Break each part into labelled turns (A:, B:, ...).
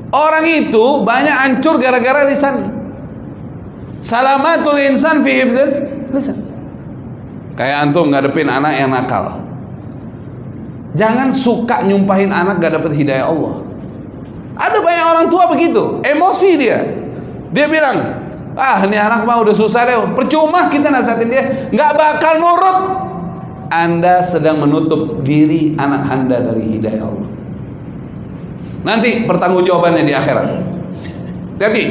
A: Orang itu banyak hancur gara-gara lisan. Salamatul insan fi hifzil lisan. Kayak antum ngadepin anak yang nakal, jangan suka nyumpahin anak gak dapet hidayah Allah. Ada banyak orang tua begitu, emosi dia bilang, ini anak mah udah susah deh, percuma kita nasihatin dia, gak bakal nurut. Anda sedang menutup diri anak Anda dari hidayah Allah. Nanti pertanggungjawabannya di akhirat. Jadi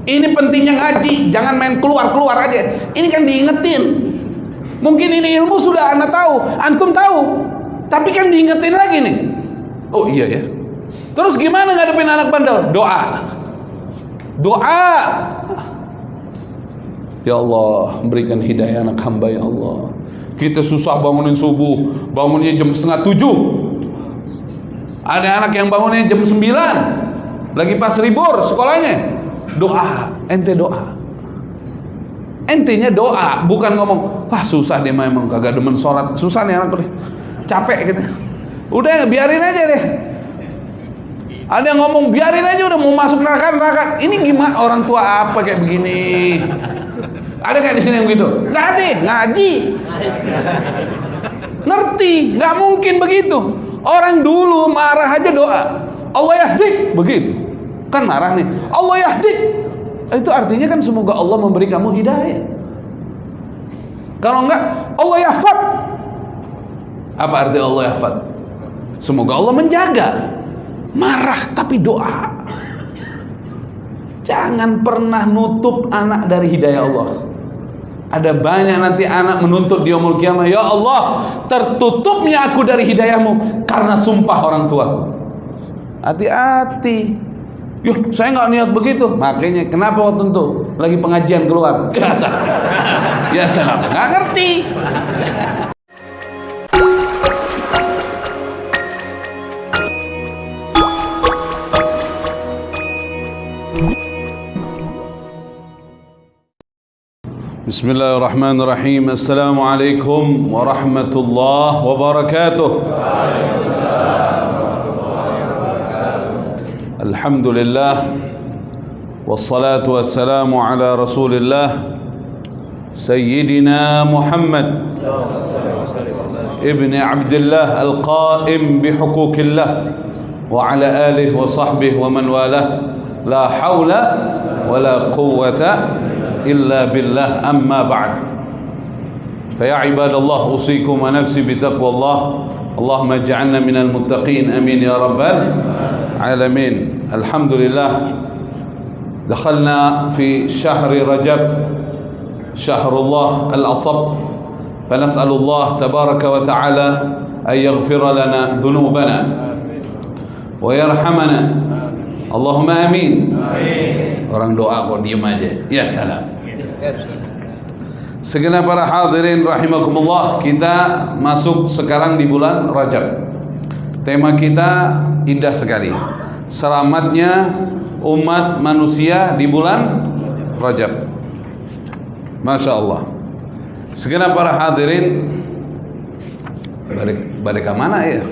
A: ini pentingnya ngaji, jangan main keluar-keluar aja. Ini kan diingetin. Mungkin ini ilmu sudah Anda tahu, antum tahu, tapi kan diingetin lagi nih. Oh iya ya. Terus gimana ngadepin anak bandel? Doa. Ya Allah, berikan hidayah anak hamba ya Allah. Kita susah bangunin subuh, bangunnya jam 6:30. Ada anak yang bangunnya jam 9, lagi pas libur sekolahnya. Doa, ente doa. Entinya doa, bukan ngomong, wah susah dia memang kagak demen sholat, susah nih anak deh, capek gitu. Udah biarin aja deh. Ada yang ngomong biarin aja udah mau masuk neraka. Ini gimana orang tua apa kayak begini? Ada kayak di sini yang begitu? Nggak ada, ngaji. Ngerti, nggak mungkin begitu. Orang dulu marah aja doa, Allah yahdik, begitu. Kan marah nih, Allah yahdik. Itu artinya kan semoga Allah memberi kamu hidayah. Kalau enggak, Allah yahfad. Apa arti Allah yahfad? Semoga Allah menjaga. Marah tapi doa. Jangan pernah nutup anak dari hidayah Allah. Ada banyak nanti anak menuntut di yaumul qiyamah, ya Allah, tertutupnya aku dari hidayahmu karena sumpah orang tuaku. Hati-hati. Yuh, saya nggak niat begitu. Makanya kenapa waktu itu lagi pengajian keluar? Ya salah, nggak ngerti. Bismillahirrahmanirrahim. Assalamualaikum warahmatullahi wabarakatuh. Alhamdulillah, wassalatu wassalamu ala rasulillah Sayyidina Muhammad ibn Abdullah al-qa'im bihuquqillah wa ala alihi wa sahbihi wa man walah, la hawla wa la quwwata illa billah, amma ba'd. Fa ya ibadallah, usikum wa nafsi bitaqwallah. Allahumma ij'alna minal muttaqin, amin ya rabbal alamin. Alhamdulillah, dakhalna fi syahri Rajab, syahrullah al-asab. Fanas'alullah tabaraka wa ta'ala an yaghfira lana dhunubana wa yarhamana. Allahumma amin. Orang doa kok diem aja. Ya salam. Segenap para hadirin rahimakumullah, kita masuk sekarang di bulan Rajab. Tema kita indah sekali. Selamatnya umat manusia di bulan Rajab. Masya Allah. Segenap para hadirin, balik ke mana ya?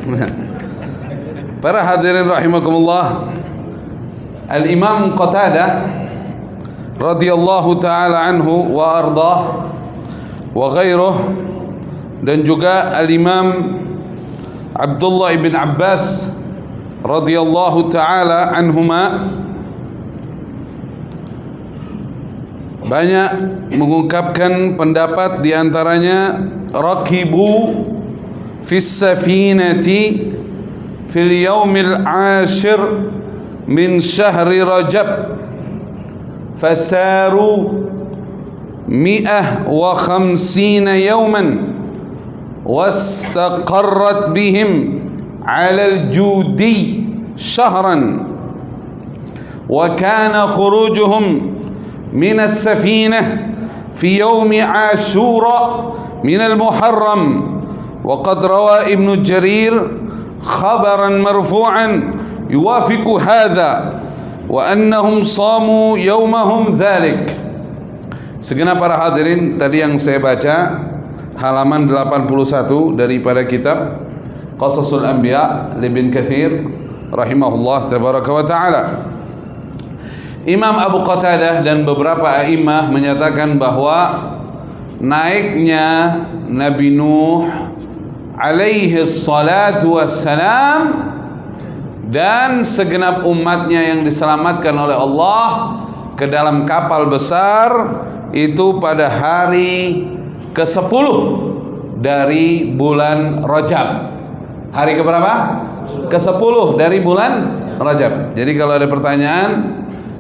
A: Para hadirin rahimakumullah, Al-Imam Qatadah radhiyallahu ta'ala anhu wa ardah wa ghairuh, dan juga Al-Imam Abdullah ibn Abbas radhiyallahu ta'ala anhuma banyak mengungkapkan pendapat, diantaranya rakibu fis safinati fil yaumil ashir min syahri Rajab fasaru 150 yawman wastaqarrat bihim ala al-judi shahran wa kana khurujuhum min as-safinah fi yawm ashura min al-muharram wa qad rawa ibn Jarir khabaran marfu'an yuwafiqu hadha wa annahum samu yawmahum dhalik. Segenap para hadirin, tadi yang saya baca halaman 81 daripada kitab Qasasul Anbiya Ibn Katsir rahimahullah tabaraka wa ta'ala. Imam Abu Qatadah dan beberapa a'imah menyatakan bahwa naiknya Nabi Nuh alaihi salatu wassalam dan segenap umatnya yang diselamatkan oleh Allah ke dalam kapal besar itu pada hari ke-10 dari bulan Rajab. Hari keberapa? Ke-10 dari bulan Rajab. Jadi kalau ada pertanyaan,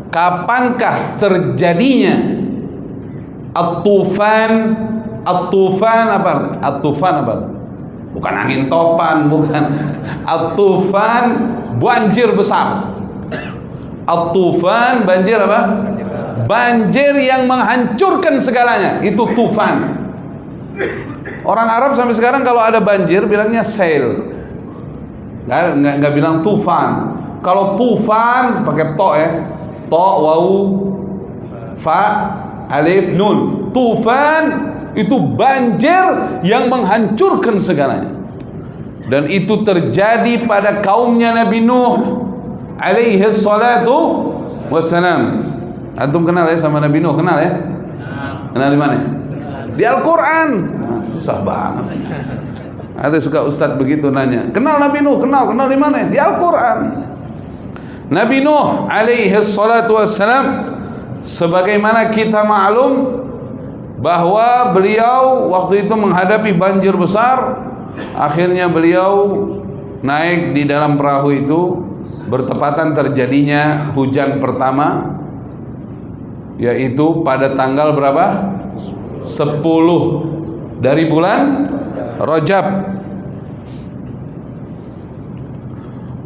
A: kapankah terjadinya At-Tufan? At-Tufan apa? At-Tufan apa? Bukan angin topan, bukan. At-Tufan banjir besar. At-Tufan banjir apa? Banjir yang menghancurkan segalanya. Itu tufan. Orang Arab sampai sekarang kalau ada banjir bilangnya sail. Nggak bilang tufan. Kalau tufan pakai to ya. To, waw, fa, alif, nun. Tufan itu banjir yang menghancurkan segalanya. Dan itu terjadi pada kaumnya Nabi Nuh alaihi salatu wassalam. Antum kenal ya sama Nabi Nuh? Kenal ya? Kenal di mana? Di Al-Quran. Nah, susah banget. Ada suka ustadz begitu nanya, kenal Nabi Nuh? Kenal di mana? Di Al-Quran. Nabi Nuh alaihi salatu wassalam, sebagaimana kita maklum bahwa beliau waktu itu menghadapi banjir besar. Akhirnya beliau naik di dalam perahu itu, bertepatan terjadinya hujan pertama, yaitu pada tanggal berapa? 10 dari bulan Rajab.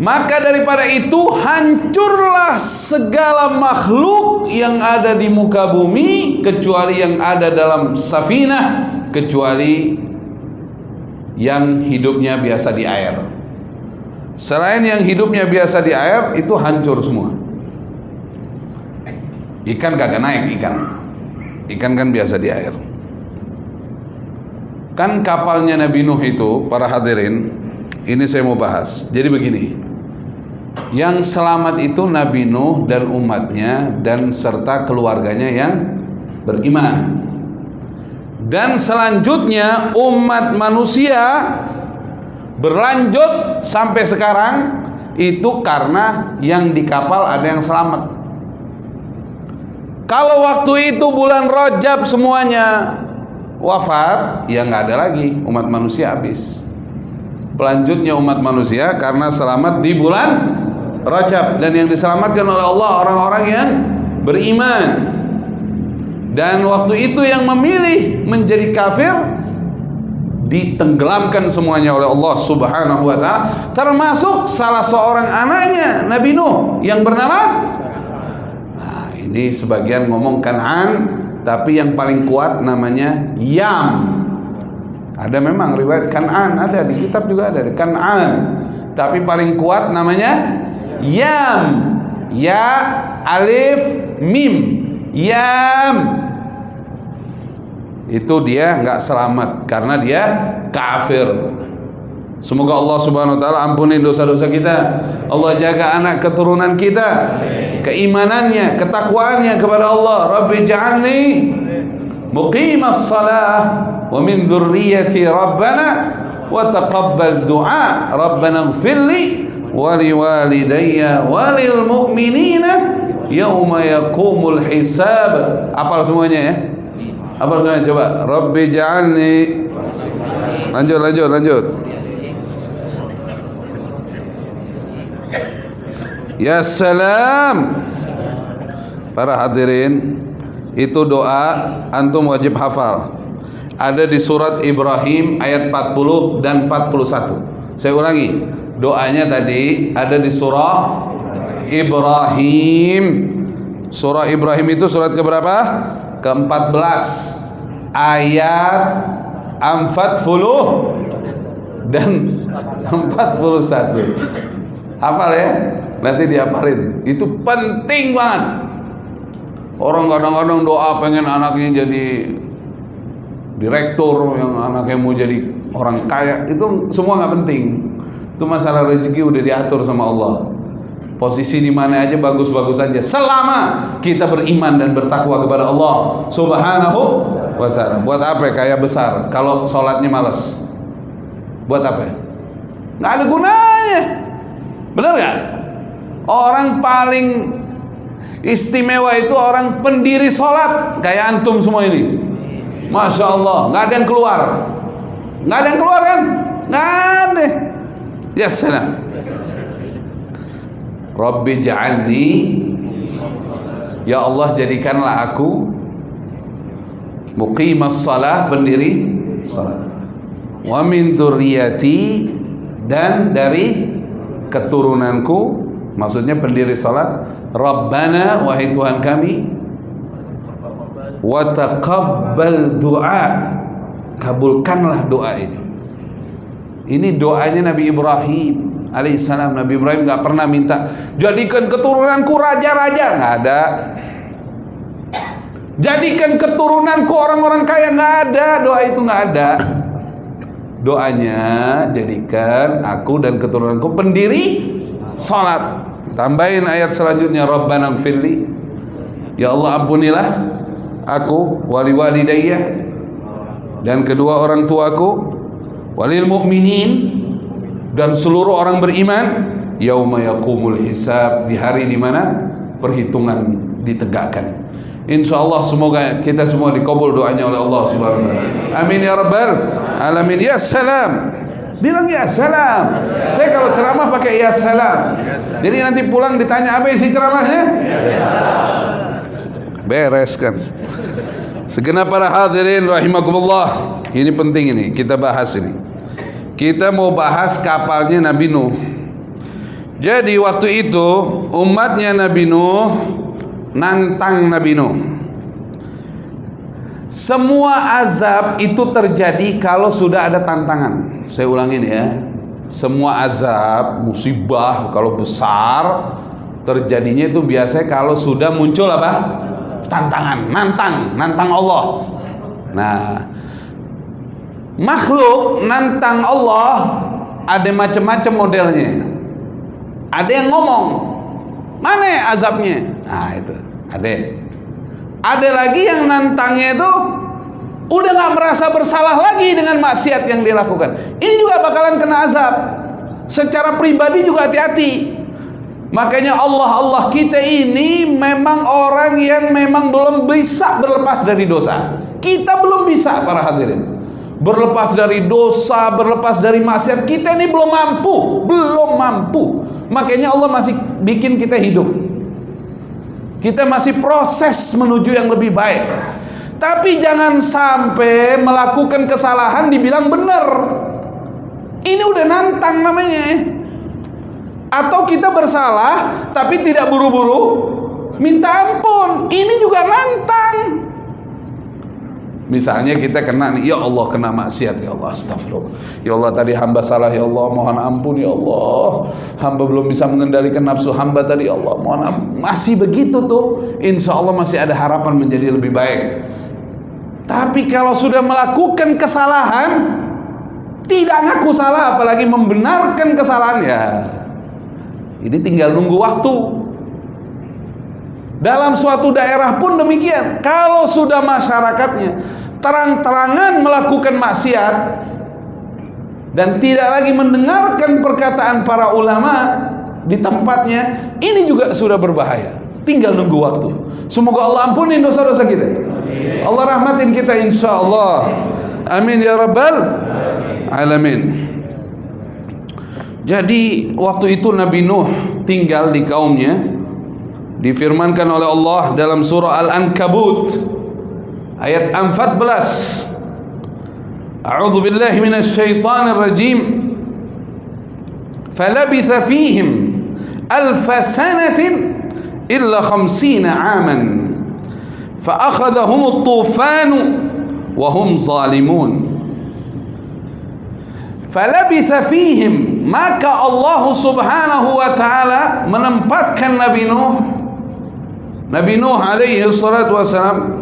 A: Maka daripada itu hancurlah segala makhluk yang ada di muka bumi, kecuali yang ada dalam safinah, kecuali yang hidupnya biasa di air. Selain yang hidupnya biasa di air, itu hancur semua. Ikan kagak naik, ikan kan biasa di air. Kan kapalnya Nabi Nuh itu, para hadirin, ini saya mau bahas. Jadi begini, yang selamat itu Nabi Nuh dan umatnya dan serta keluarganya yang beriman. Dan selanjutnya umat manusia berlanjut sampai sekarang itu karena yang di kapal ada yang selamat. Kalau waktu itu bulan Rajab semuanya wafat, ya nggak ada lagi, umat manusia habis. Pelanjutnya umat manusia karena selamat di bulan Rajab, dan yang diselamatkan oleh Allah orang-orang yang beriman. Dan waktu itu yang memilih menjadi kafir ditenggelamkan semuanya oleh Allah Subhanahu wa ta'ala, termasuk salah seorang anaknya Nabi Nuh yang bernama, nah, ini sebagian ngomong Kan'an, tapi yang paling kuat namanya Yam. Ada memang riwayat Kan'an, ada di kitab juga ada Kan'an, tapi paling kuat namanya Yam. Ya alif mim, Yam. Itu dia nggak selamat karena dia kafir. Semoga Allah Subhanahu wa taala ampuni dosa-dosa kita. Allah jaga anak keturunan kita, keimanannya, ketakwaannya kepada Allah. Rabbi ja'alni muqimas salah wa min dzurriyyati rabbana wa taqabbal du'a rabbana ighfirli wa liwalidayya wa lil mu'minina yauma yaqumul hisab. Apal semuanya ya? Apal semuanya coba. Rabbi ja'alni. Lanjut. Ya salam. Para hadirin, itu doa antum wajib hafal. Ada di surat Ibrahim ayat 40 dan 41. Saya ulangi, doanya tadi ada di surah Ibrahim. Surah Ibrahim itu surat keberapa? Ke-14 ayat 40 dan 41. Hafal ya? Nanti dihafalin. Itu penting banget. Orang kadang-kadang doa pengen anaknya jadi direktur, yang anaknya mau jadi orang kaya, itu semua nggak penting. Itu masalah rezeki udah diatur sama Allah. Posisi di mana aja bagus-bagus aja selama kita beriman dan bertakwa kepada Allah Subhanahu wa ta'ala. Buat apa kaya besar kalau sholatnya malas? Buat apa? Nggak ada gunanya. Benar nggak? Orang paling istimewa itu orang pendiri sholat kayak antum semua ini. Masya Allah, nggak ada yang keluar. Nggak ada yang keluar kan? Nggak ada. Ya salam. Rabbi ja'alni, ya Allah jadikanlah aku muqimas salah, pendiri salat, wa min dzurriyyati, dan dari keturunanku, maksudnya pendiri salat. Rabbana, wahai Tuhan kami, wa taqabbal du'a, kabulkanlah doa ini. Ini doanya Nabi Ibrahim alaihissalam. Nabi Ibrahim nggak pernah minta jadikan keturunanku raja-raja, nggak ada. Jadikan keturunanku orang-orang kaya, nggak ada. Doa itu nggak ada. Doanya jadikan aku dan keturunanku pendiri salat. Tambahin ayat selanjutnya, Rabbana gfirli, ya Allah ampunilah aku, wali walidayya, dan kedua orang tuaku, walil mu'minin, dan seluruh orang beriman, yauma yaqumul hisab, di hari di mana perhitungan ditegakkan. Insyaallah semoga kita semua dikabul doanya oleh Allah Subhanahu wa taala. Amin ya rabbal alamin. Ya salam. Bilang ya salam. Saya kalau ceramah pakai ya salam. Jadi nanti pulang ditanya apa isi ceramahnya? Ya salam. Beres kan. Segenap para hadirin rahimakumullah. Ini penting ini, kita bahas ini. Kita mau bahas kapalnya Nabi Nuh. Jadi waktu itu umatnya Nabi Nuh nantang Nabi Nuh. Semua azab itu terjadi kalau sudah ada tantangan. Saya ulangin ya. Semua azab, musibah kalau besar terjadinya itu biasanya kalau sudah muncul apa? Tantangan, nantang Allah. Nah, makhluk nantang Allah ada macam-macam modelnya. Ada yang ngomong, mana ya azabnya? Nah itu, ada. Ada lagi yang nantangnya itu udah nggak merasa bersalah lagi dengan maksiat yang dia lakukan. Ini juga bakalan kena azab. Secara pribadi juga hati-hati. Makanya Allah kita ini memang orang yang memang belum bisa berlepas dari dosa. Kita belum bisa, para hadirin, berlepas dari dosa, berlepas dari maksiat. Kita ini belum mampu. Makanya Allah masih bikin kita hidup. Kita masih proses menuju yang lebih baik. Tapi jangan sampai melakukan kesalahan dibilang benar. Ini udah nantang namanya. Atau kita bersalah tapi tidak buru-buru minta ampun. Ini juga nantang. Misalnya kita kena nih, ya Allah kena maksiat, ya Allah astagfirullah, ya Allah tadi hamba salah, ya Allah mohon ampun, ya Allah hamba belum bisa mengendalikan nafsu hamba tadi, ya Allah mohon ampun. Masih begitu tuh, insya Allah masih ada harapan menjadi lebih baik. Tapi kalau sudah melakukan kesalahan, tidak ngaku salah, apalagi membenarkan kesalahan, ya ini tinggal nunggu waktu. Dalam suatu daerah pun demikian. Kalau sudah masyarakatnya terang-terangan melakukan maksiat dan tidak lagi mendengarkan perkataan para ulama di tempatnya, ini juga sudah berbahaya. Tinggal nunggu waktu. Semoga Allah ampuni dosa-dosa kita. Allah rahmatin kita insyaallah. Amin ya rabbal alamin. Jadi waktu itu Nabi Nuh tinggal di kaumnya. Difirmankan oleh Allah dalam surah Al-Ankabut ayat 14. A'udzu billahi minasy syaithanir rajim. Falabitha fihim alf sanatin illa 50 aman fa akhadhahum at-tufan wa hum zalimun. Falabitha fihim, maka Allah subhanahu wa ta'ala menempatkan Nabi Nuh alaihi salatu wassalam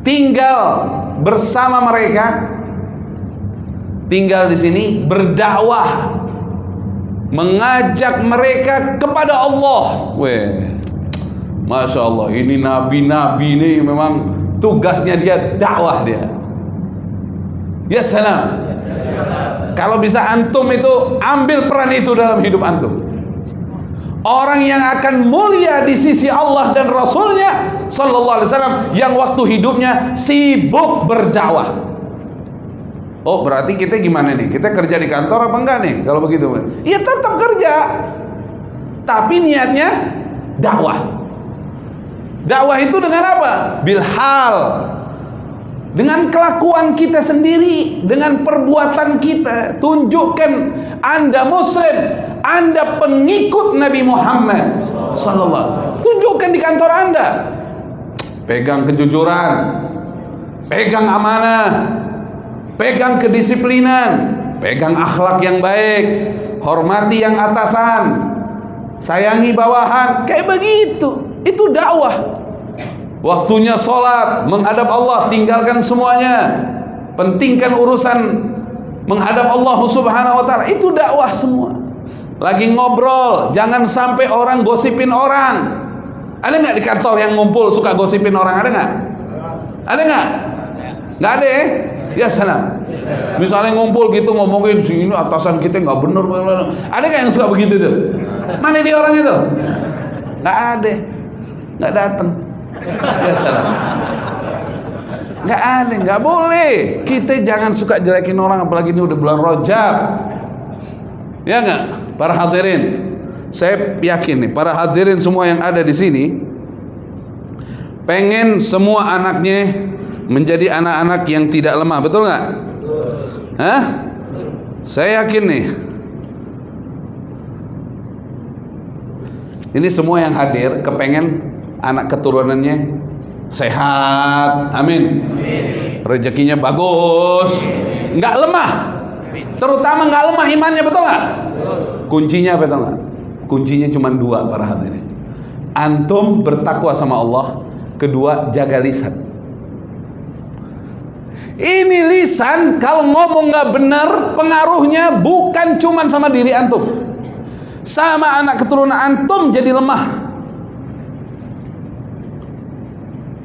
A: tinggal bersama mereka, tinggal di sini berdakwah mengajak mereka kepada Allah. Weh, Masya Allah, ini nabi-nabi ini memang tugasnya dia dakwah dia. Ya salam. Kalau bisa antum itu ambil peran itu dalam hidup antum. Orang yang akan mulia di sisi Allah dan Rasulnya Sallallahu Alaihi Wasallam, yang waktu hidupnya sibuk berdakwah. Oh, berarti kita gimana nih? Kita kerja di kantor apa enggak nih? Kalau begitu, ya tetap kerja, tapi niatnya dakwah. Dakwah itu dengan apa? Bilhal, dengan kelakuan kita sendiri, dengan perbuatan kita. Tunjukkan Anda Muslim, Anda pengikut Nabi Muhammad Sallallahu Alaihi Wasallam. Tunjukkan di kantor Anda, pegang kejujuran, pegang amanah, pegang kedisiplinan, pegang akhlak yang baik, hormati yang atasan, sayangi bawahan, kayak begitu. Itu dakwah. Waktunya sholat, menghadap Allah, tinggalkan semuanya, pentingkan urusan menghadap Allah Subhanahu wa Ta'ala. Itu dakwah semua. Lagi ngobrol, jangan sampai orang gosipin orang. Ada nggak di kantor yang ngumpul suka gosipin orang? Ada nggak? Ada nggak? Nggak ada ya? Ya salam. Misalnya ngumpul gitu ngomongin sini atasan kita nggak bener. Ada nggak yang suka begitu tuh? Mana dia orang itu? Nggak ada, nggak datang. Ya salam. Nggak ada, nggak boleh. Kita jangan suka jelekin orang, apalagi ini udah bulan Rajab. Ya nggak, para hadirin. Saya yakin nih, para hadirin semua yang ada di sini pengen semua anaknya menjadi anak-anak yang tidak lemah, betul nggak? Hah? Saya yakin nih. Ini semua yang hadir kepengen anak keturunannya sehat, amin. Rezekinya bagus, nggak lemah, terutama nggak lemah imannya, betul nggak? Kuncinya apa, betul nggak? Kuncinya cuma dua, para hadirin. Antum bertakwa sama Allah, kedua jaga lisan. Ini lisan kalau ngomong nggak benar, pengaruhnya bukan cuma sama diri antum, sama anak keturunan antum jadi lemah.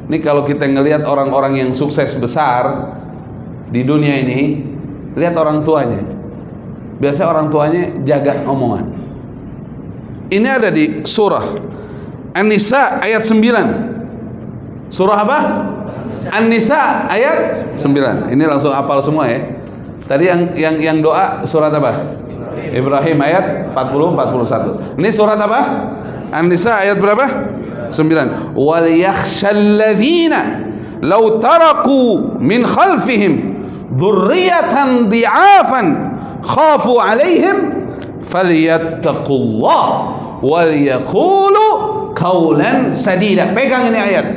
A: Ini kalau kita ngelihat orang-orang yang sukses besar di dunia ini, lihat orang tuanya. Biasanya orang tuanya jaga omongan. Ini ada di surah An-Nisa ayat 9. Surah apa? An-Nisa ayat 9. Ini langsung hafal semua ya. Tadi yang doa surat apa? Ibrahim ayat 40 41. Ini surat apa? An-Nisa ayat berapa? 9. Wal yakhshalladzina law taraku min khalfihim dzurriyyatan dhi'afan khafu 'alaihim falyattaqullah wal yaqulu qawlan sadida. Pegang ini ayat.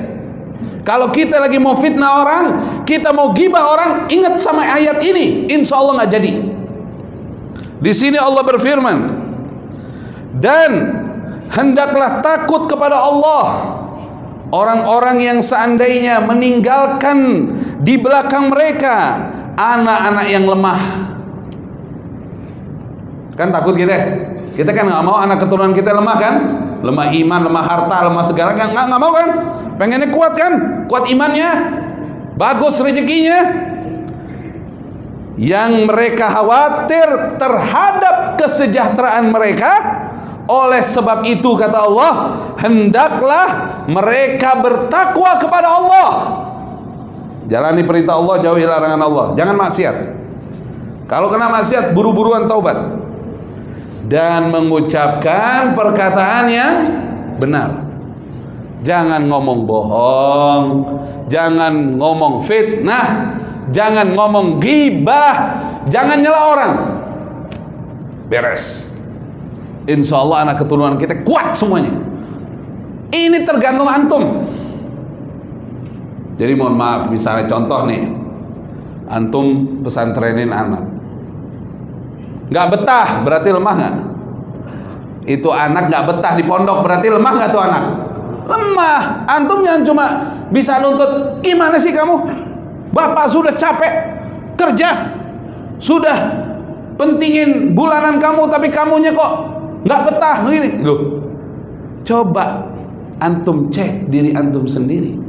A: Kalau kita lagi mau fitnah orang, kita mau gibah orang, ingat sama ayat ini, insya Allah nggak jadi. Di sini Allah berfirman, dan hendaklah takut kepada Allah orang-orang yang seandainya meninggalkan di belakang mereka anak-anak yang lemah. Kan takut kita kan nggak mau anak keturunan kita lemah kan, lemah iman, lemah harta, lemah segala kan, nggak mau kan, pengennya kuat kan, kuat imannya, bagus rezekinya. Yang mereka khawatir terhadap kesejahteraan mereka. Oleh sebab itu kata Allah, hendaklah mereka bertakwa kepada Allah. Jalani perintah Allah, jauhi larangan Allah. Jangan maksiat. Kalau kena maksiat, buru-buruan taubat dan mengucapkan perkataan yang benar. Jangan ngomong bohong, jangan ngomong fitnah, jangan ngomong ghibah, jangan nyela orang. Beres. Insya Allah anak keturunan kita kuat semuanya. Ini tergantung antum. Jadi mohon maaf, misalnya contoh nih, antum pesantrenin anak, nggak betah, berarti lemah nggak? Itu anak nggak betah di pondok, berarti lemah nggak tuh anak? Lemah. Antum jangan cuma bisa nuntut, gimana sih kamu? Bapak sudah capek kerja, sudah pentingin bulanan kamu tapi kamunya kok nggak betah begini. Loh, coba antum cek diri antum sendiri.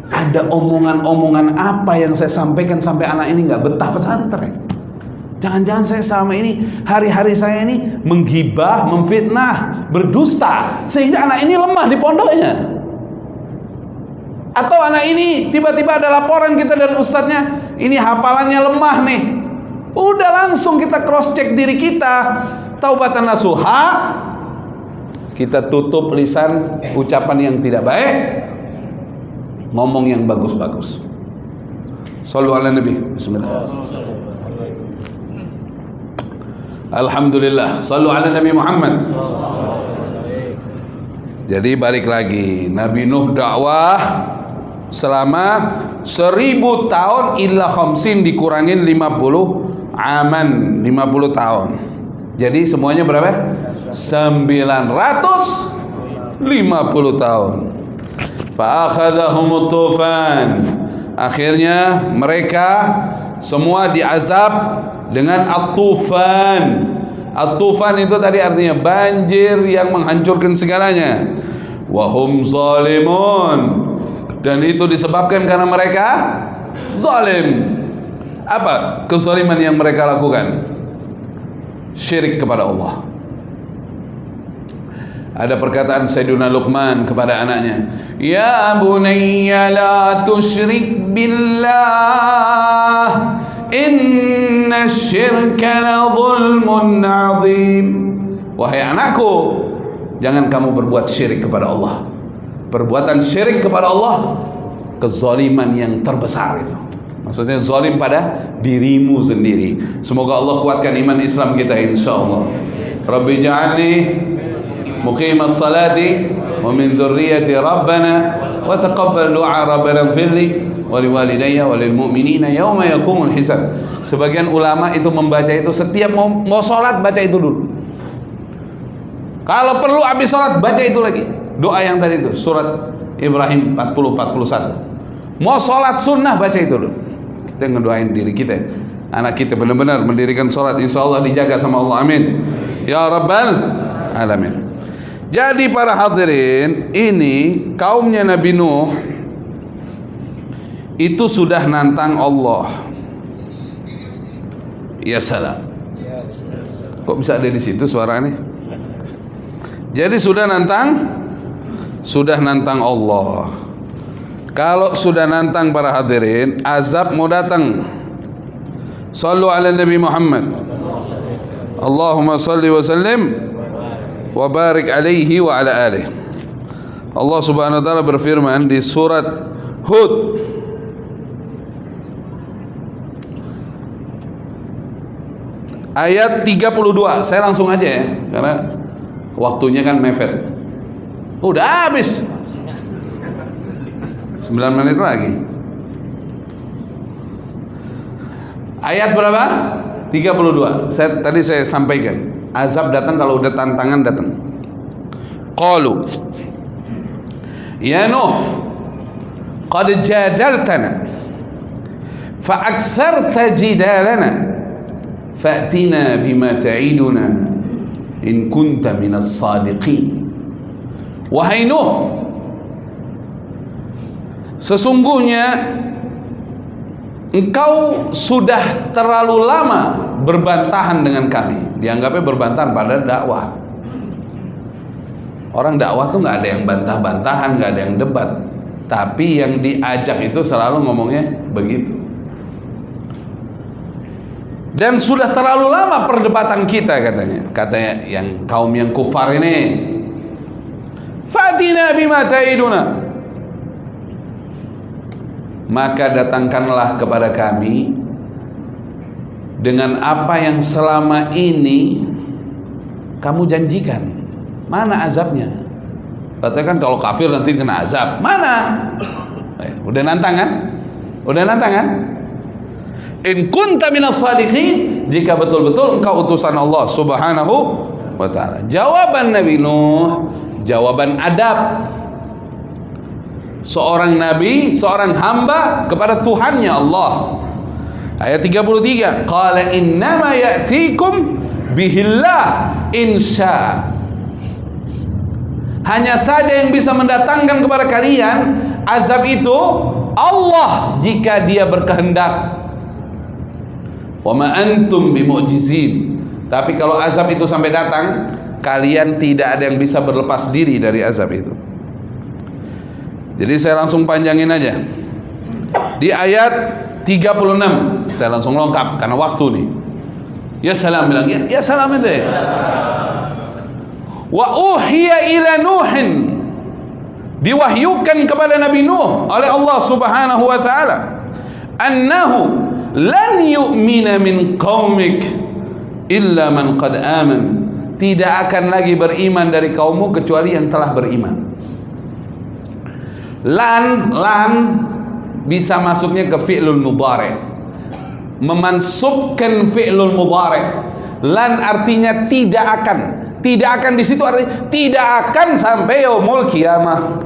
A: Ada omongan-omongan apa yang saya sampaikan sampai anak ini nggak betah pesantren? Jangan-jangan saya selama ini, hari-hari saya ini menggibah, memfitnah, berdusta, sehingga anak ini lemah di pondoknya. Atau anak ini tiba-tiba ada laporan kita dari ustadznya, ini hafalannya lemah nih. Udah langsung kita cross check diri kita, taubatan nasuha, kita tutup lisan ucapan yang tidak baik, ngomong yang bagus-bagus. Shallu ala Nabi. Bismillah. Alhamdulillah. Shallu ala Nabi Muhammad. Jadi balik lagi, Nabi Nuh dakwah selama 1000 tahun illa khamsin, dikurangin 50 aman, 50 tahun. Jadi semuanya berapa? 950 tahun. Fa akhadhahumut tufan. Akhirnya mereka semua diazab dengan at-tufan. At-tufan itu tadi artinya banjir yang menghancurkan segalanya. Wahum zalimun. Dan itu disebabkan karena mereka zalim. Apa kezaliman yang mereka lakukan? Syirik kepada Allah. Ada perkataan Sayyidina Luqman kepada anaknya, "Ya bunayya la tusyrik billah, inna syirka la zulmun azim." Wahai anakku, jangan kamu berbuat syirik kepada Allah. Perbuatan syirik kepada Allah kezaliman yang terbesar itu. Maksudnya zalim pada dirimu sendiri. Semoga Allah kuatkan iman Islam kita insyaallah. Rabbi ja'alni muqimas salati wa min dzurriyyati rabbana wa taqabbal du'a rabbana ighfirli wa liwalidayya wa lil mu'minina yauma yaqumul hisab. Sebagian ulama itu membaca itu setiap mau salat, baca itu dulu. Kalau perlu habis salat baca itu lagi. Doa yang tadi itu surat Ibrahim 40-41. Mau salat sunnah baca itu dulu. Kita ngedoain diri kita, anak kita benar-benar mendirikan salat, insyaallah dijaga sama Allah, amin ya rabbal alamin. Jadi para hadirin, ini kaumnya Nabi Nuh itu sudah nantang Allah. Ya salam. Kok bisa ada di situ suaranya? Jadi sudah nantang Allah. Kalau sudah nantang para hadirin, azab mau datang. Sallu ala Nabi Muhammad. Allahumma salli wa sallim wa barik alaihi wa ala alihi. Allah Subhanahu wa taala berfirman di surat Hud ayat 32. Saya langsung aja ya, karena waktunya kan mepet. Udah habis 9 menit lagi. Ayat berapa? 32. Tadi saya sampaikan, azab datang kalau udah tantangan datang. Qalu ya Nuh qad jadaltana fa aktsarta jidalana fa'tina bima ta'iduna in kunta minas sadiqin. Wahai Nuh, sesungguhnya engkau sudah terlalu lama berbantahan dengan kami. Dianggapnya berbantahan pada dakwah. Orang dakwah tuh nggak ada yang bantah-bantahan, nggak ada yang debat. Tapi yang diajak itu selalu ngomongnya begitu. Dan sudah terlalu lama perdebatan kita katanya yang kaum yang kufar ini. Fatina bima ta'iduna, maka datangkanlah kepada kami dengan apa yang selama ini kamu janjikan. Mana azabnya? Katakan kalau kafir nanti kena azab. Mana? Udah nantang kan? In kunta minas sadiqin, jika betul-betul engkau utusan Allah Subhanahu wa ta'ala. Jawaban Nabi Nuh, jawaban adab seorang nabi, seorang hamba kepada Tuhannya Allah. Ayat 33, qala innama ya'tikum bihillah insya. Hanya saja yang bisa mendatangkan kepada kalian azab itu Allah jika Dia berkehendak. Wa ma antum bimu'jizin. Tapi kalau azab itu sampai datang, kalian tidak ada yang bisa berlepas diri dari azab itu. Jadi saya langsung panjangin aja. Di ayat 36 saya langsung lengkap karena waktu nih. Ya salam, bilang ya salam itu ya. Wa uhiya ila Nuhin, diwahyukan kepada Nabi Nuh oleh Allah Subhanahu wa taala, annahu lan yu'mina min qaumik illa man qad aman. Tidak akan lagi beriman dari kaummu kecuali yang telah beriman. Lan bisa masuknya ke fi'lul mudhari', memansubkan fi'lul mudhari'. Lan artinya tidak akan. Tidak akan di situ artinya tidak akan sampai yaumul qiyamah.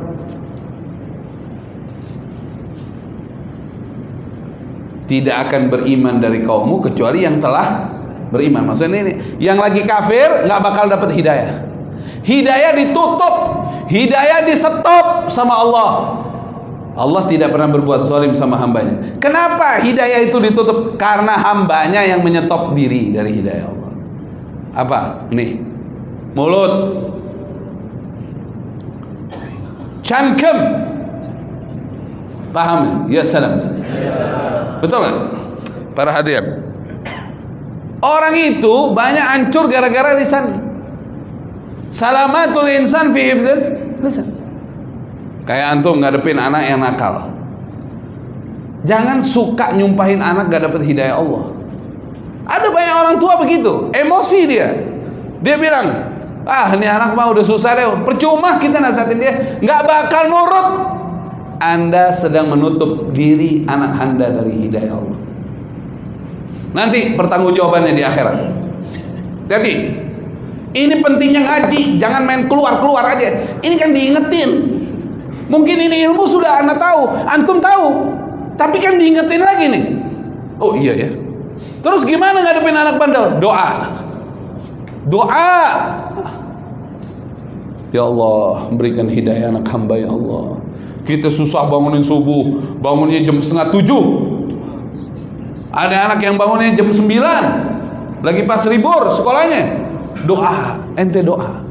A: Tidak akan beriman dari kaummu kecuali yang telah beriman. Maksudnya ini yang lagi kafir nggak bakal dapat hidayah. Hidayah ditutup, hidayah di-stop sama Allah. Allah tidak pernah berbuat zalim sama hambanya. Kenapa hidayah itu ditutup? Karena hambanya yang menyetop diri dari hidayah Allah. Apa? Nih, mulut, cangkem, paham? Ya salam. Betul nggak? Para hadirin, orang itu banyak hancur gara-gara lisan. Salamatul insan fi hifzil lisan. Kayak antum ngadepin anak yang nakal, jangan suka nyumpahin anak gak dapet hidayah Allah. Ada banyak orang tua begitu, emosi dia bilang, ini anak mah udah susah deh, percuma kita nasihatin dia, gak bakal nurut. Anda sedang menutup diri anak Anda dari hidayah Allah. Nanti pertanggungjawabannya di akhirat. Jadi ini pentingnya ngaji, jangan main keluar aja. Ini kan diingetin. Mungkin ini ilmu sudah Anda tahu, antum tahu, tapi kan diingetin lagi nih. Oh iya ya. Terus gimana ngadepin anak bandel? Doa. Ya Allah, berikan hidayah anak hamba ya Allah. Kita susah bangunin subuh, bangunnya jam 6:30. Ada anak yang bangunnya jam 9, lagi pas libur sekolahnya. Doa, ente doa.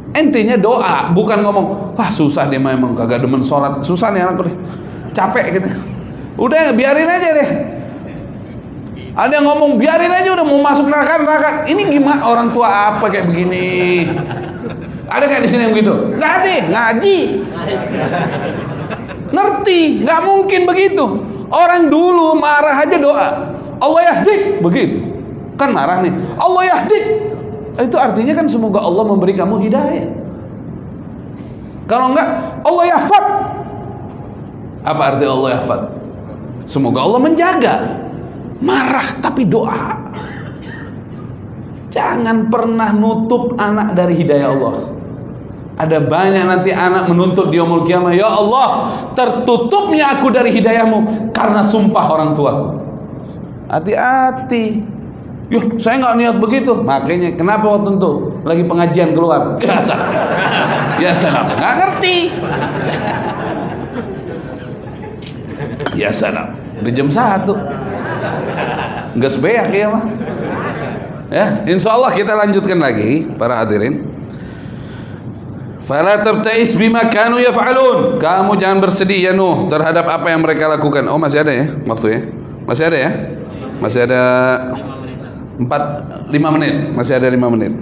A: Entinya doa, bukan ngomong, wah susah dia memang kagak demen sholat, susah nih anak gue, capek gitu. Udah biarin aja deh. Ada yang ngomong biarin aja, udah mau masuk neraka. Ini gimana orang tua apa kayak begini? Ada kayak di sini yang begitu? Nggak ada, ngaji, ngerti, nggak mungkin begitu. Orang dulu marah aja doa, Allah yahdik, begitu. Kan marah nih, Allah yahdik. Itu artinya kan semoga Allah memberi kamu hidayah. Kalau enggak, Allah yahfad. Apa arti Allah yahfad? Semoga Allah menjaga. Marah tapi doa. Jangan pernah nutup anak dari hidayah Allah. Ada banyak nanti anak menuntut di yaumul qiyamah, ya Allah, tertutupnya aku dari hidayahmu karena sumpah orang tuaku. Hati-hati. Yuh, saya nggak niat begitu. Makanya kenapa waktu itu lagi pengajian keluar? Ya salah. Ya salah. Nggak ngerti. Ya salah. Udah jam 1. Nggak sebeyak ya mah. Ya, insya Allah kita lanjutkan lagi para hadirin. Fala tabtais bima kanu yaf'alun. Kamu jangan bersedih ya Nuh terhadap apa yang mereka lakukan. Oh masih ada ya waktunya? Masih ada ya? Masih ada 5 menit, masih ada 5 menit.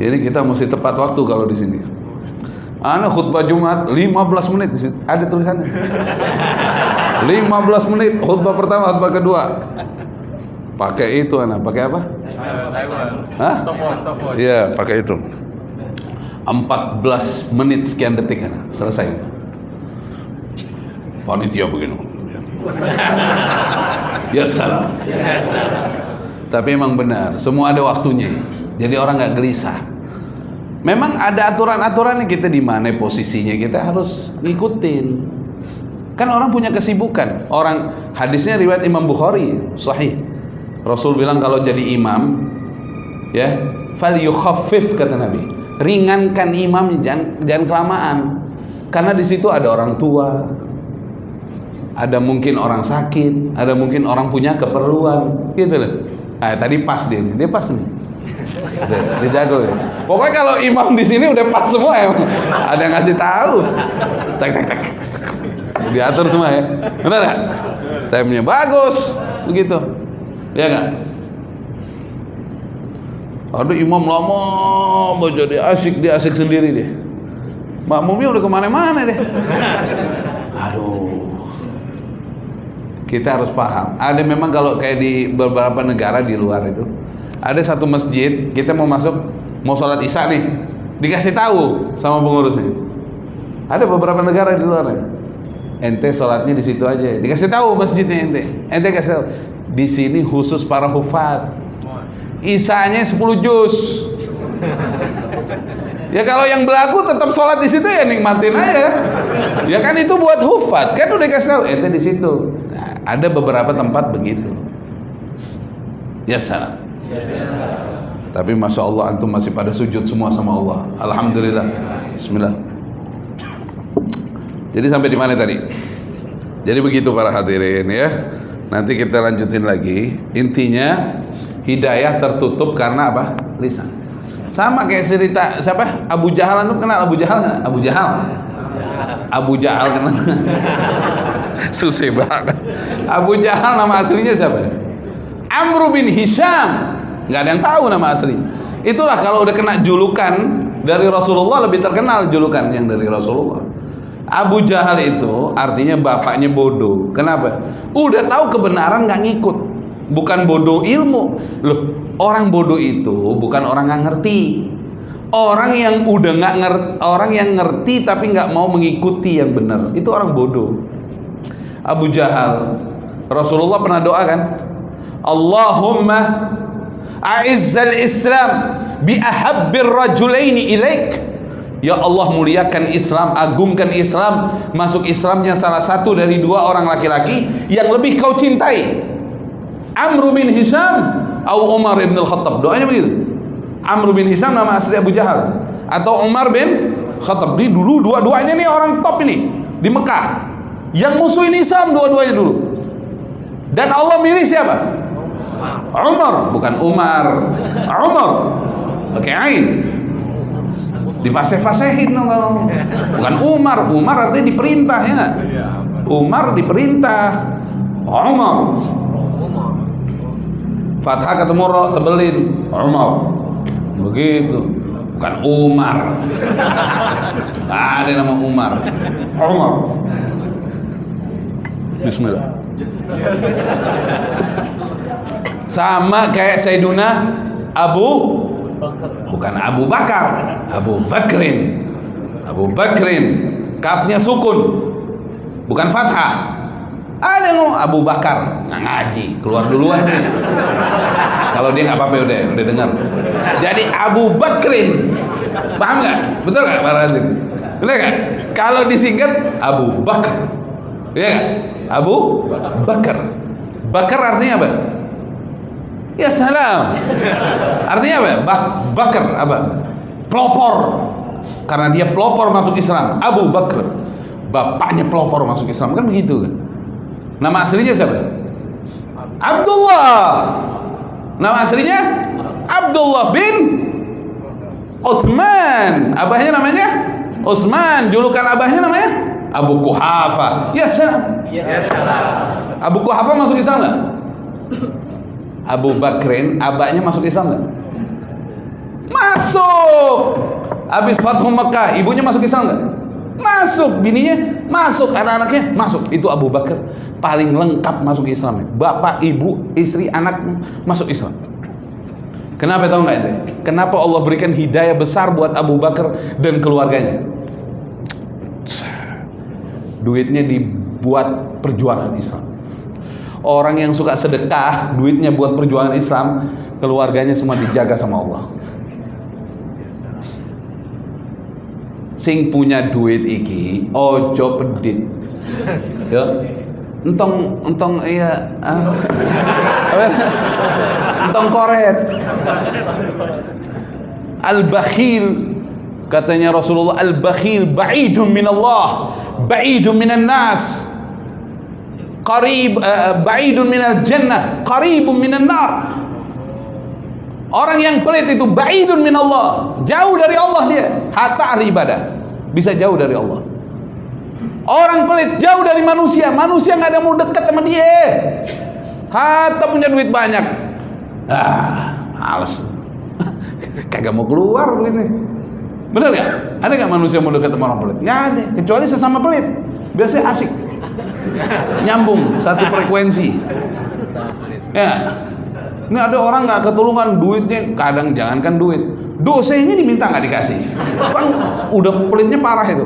A: Ini kita mesti tepat waktu kalau di sini. Ana khutbah Jumat 15 menit, ada tulisannya. 15 menit khutbah pertama, khutbah kedua. Pakai itu anak, pakai apa? Hah? Iya, pakai itu. 14 menit sekian detik anak, selesai. Panitia begini. Ya salam. Tapi emang benar, semua ada waktunya. Jadi orang nggak gelisah. Memang ada aturan-aturannya, kita di mana posisinya kita harus ngikutin. Kan orang punya kesibukan. Orang hadisnya riwayat Imam Bukhari, sahih. Rasul bilang kalau jadi imam, ya, falyukhaffif kata Nabi. Ringankan imam, jangan kelamaan. Karena di situ ada orang tua, ada mungkin orang sakit, ada mungkin orang punya keperluan, gitu loh. Nah, tadi pas dia pas nih. Dia jago ya. Pokoknya kalau imam di sini udah pas semua ya. Ada yang ngasih tahu. Tak. Diatur semua ya. Benar enggak? Timenya bagus, begitu. Ya enggak? Aduh, imam lama baca dia asik sendiri dia. Makmumnya udah kemana-mana deh. Aduh. Kita harus paham. Ada memang kalau kayak di beberapa negara di luar itu, ada satu masjid, kita mau masuk, mau sholat isya nih, dikasih tahu sama pengurusnya. Ada beberapa negara di luar, ente sholatnya di situ aja, dikasih tahu masjidnya ente kasih tahu. Di sini khusus para hufad, isyanya 10 juz. Ya kalau yang berlaku tetap sholat di situ ya nikmatin aja. Ya kan itu buat hufad, kan udah kasih tahu ente di situ. Nah, ada beberapa tempat begitu. Ya salam. Tapi masya Allah antum masih pada sujud semua sama Allah. Alhamdulillah. Bismillah. Jadi sampai di mana tadi? Jadi begitu para hadirin ya. Nanti kita lanjutin lagi. Intinya hidayah tertutup karena apa? Lisan. Sama kayak cerita siapa? Abu Jahal, antum kenal Abu Jahal nggak? Abu Jahal kenal? Susah banget. Abu Jahal nama aslinya siapa? Amr bin Hisham. Nggak ada yang tahu nama asli. Itulah kalau udah kena julukan dari Rasulullah, lebih terkenal julukan yang dari Rasulullah. Abu Jahal itu artinya bapaknya bodoh. Kenapa? Udah tahu kebenaran nggak ngikut. Bukan bodoh ilmu. Loh, orang bodoh itu bukan orang nggak ngerti. Orang yang udah nggak ngerti, orang yang ngerti tapi nggak mau mengikuti yang benar, itu orang bodoh. Abu Jahal, Rasulullah pernah doa kan? Allahumma a'izzal Islam bi ahabbir rajulaini ilaik. Ya Allah, muliakan Islam, agungkan Islam, masuk Islamnya salah satu dari dua orang laki-laki yang lebih kau cintai. Amr bin Hisham atau Umar bin Al-Khattab. Doanya begitu. Amr bin Hisham nama asli Abu Jahal, atau Umar bin Khattab. Ini dulu dua-duanya nih orang top ini di Mekah. Yang musuhin Islam dua-duanya dulu. Dan Allah milih siapa? Umar, bukan Umar. Umar pakai ain. Difasih-fasihin dong kalau. Bukan Umar. Umar artinya diperintah, ya enggak? Umar diperintah. Umar. Fathah ketemu ro, tebelin. Umar. Begitu. Bukan Umar. Nggak ada nama Umar. Umar. Bismillah. Sama kayak Sayyiduna Abu, bukan Abu Bakar, Abu Bakrin. Abu Bakrin, kafnya sukun, bukan fathah. Ada yang ngomong Abu Bakar, nggak ngaji, keluar duluan sih. Kalau dia nggak apa-apa, udah dengar. Jadi Abu Bakrin, paham nggak? Betul nggak Pak Razim? Benar nggak? Kalau disingkat Abu Bakar, ya nggak? Abu Bakar. Bakar artinya apa? Ya salam. Artinya apa? Bakar apa? Pelopor. Karena dia pelopor masuk Islam. Abu Bakar. Bapaknya pelopor masuk Islam, kan begitu kan? Nama aslinya siapa? Abdullah. Nama aslinya Abdullah bin Utsman. Abahnya namanya Utsman. Julukan abahnya namanya Abu Quhafa. Ya salam. Abu Quhafa masuk Islam nggak? Abu Bakrin, abahnya masuk Islam nggak? Masuk. Habis Fathu Mekah, ibunya masuk Islam nggak? Masuk. Bininya masuk, anak-anaknya masuk. Itu Abu Bakar paling lengkap masuk Islam. Bapak, ibu, istri, anak masuk Islam. Kenapa tahu nggak itu? Kenapa Allah berikan hidayah besar buat Abu Bakar dan keluarganya? Duitnya dibuat perjuangan Islam. Orang yang suka sedekah, duitnya buat perjuangan Islam, keluarganya semua dijaga sama Allah. Sing punya duit iki ojo pedit. Ya. Entong iya entong koret. Al-bakhil, katanya Rasulullah, al-bakhil ba'idun minallah, ba'idun minan nas, qarib, ba'idun minal jannah, qaribun minan nar. Orang yang pelit itu ba'idun minallah, jauh dari Allah dia, hatta ahli ibadah, bisa jauh dari Allah. Orang pelit jauh dari manusia, manusia nggak ada mau dekat sama dia, hatta punya duit banyak, males, kagak mau keluar duitnya. Bener nggak? Ada nggak manusia mau dekat sama orang pelit? Nggak ada, kecuali sesama pelit, biasanya asik, nyambung satu frekuensi. Ya, ini ada orang nggak ketulungan duitnya, kadang jangankan duit, dosanya diminta nggak dikasih, kan udah pelitnya parah itu.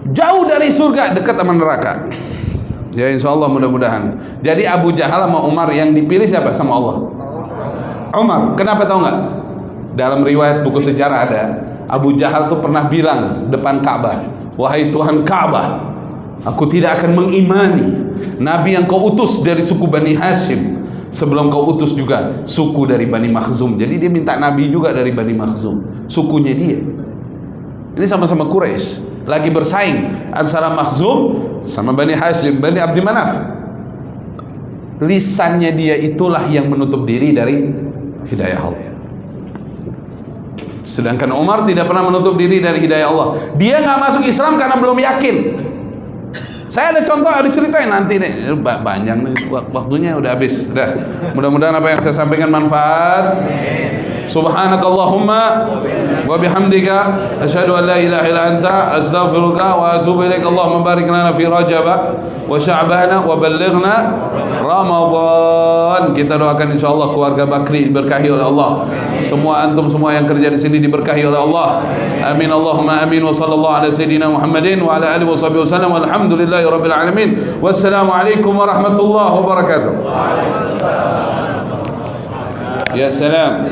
A: Jauh dari surga, dekat sama neraka. Ya insya Allah mudah-mudahan. Jadi Abu Jahal sama Umar yang dipilih siapa? Sama Allah. Umar. Kenapa tahu nggak? Dalam riwayat buku sejarah ada, Abu Jahal tuh pernah bilang depan Ka'bah, wahai Tuhan Ka'bah, aku tidak akan mengimani Nabi yang kau utus dari suku Bani Hashim sebelum kau utus juga suku dari Bani Makhzum. Jadi dia minta Nabi juga dari Bani Makhzum, sukunya dia. Ini sama-sama Quraisy, lagi bersaing antara Makhzum sama Bani Hashim, Bani Abdi Manaf. Lisannya dia itulah yang menutup diri dari hidayah Allah. Sedangkan Umar tidak pernah menutup diri dari hidayah Allah. Dia nggak masuk Islam karena belum yakin. Saya ada contoh, ada ceritain nanti nih, panjang nih, waktunya udah habis. Udah. Mudah-mudahan apa yang saya sampaikan manfaat. Subhanakallahumma wa bihamdika asyhadu an la ilaha illa anta astaghfiruka wa atubu ilaik. Allahumma barik lana fi Rajab wa Sya'ban wa ballighna Ramadan. Kita doakan insyaallah keluarga Bakri diberkahi oleh Allah. Semua antum semua yang kerja di sini diberkahi oleh Allah. Amin Allahumma amin wa sallallahu ala sayyidina Muhammadin wa ala alihi washabihi wasallam walhamdulillahi rabbil alamin. Wassalamu alaikum warahmatullahi wabarakatuh. Ya salam.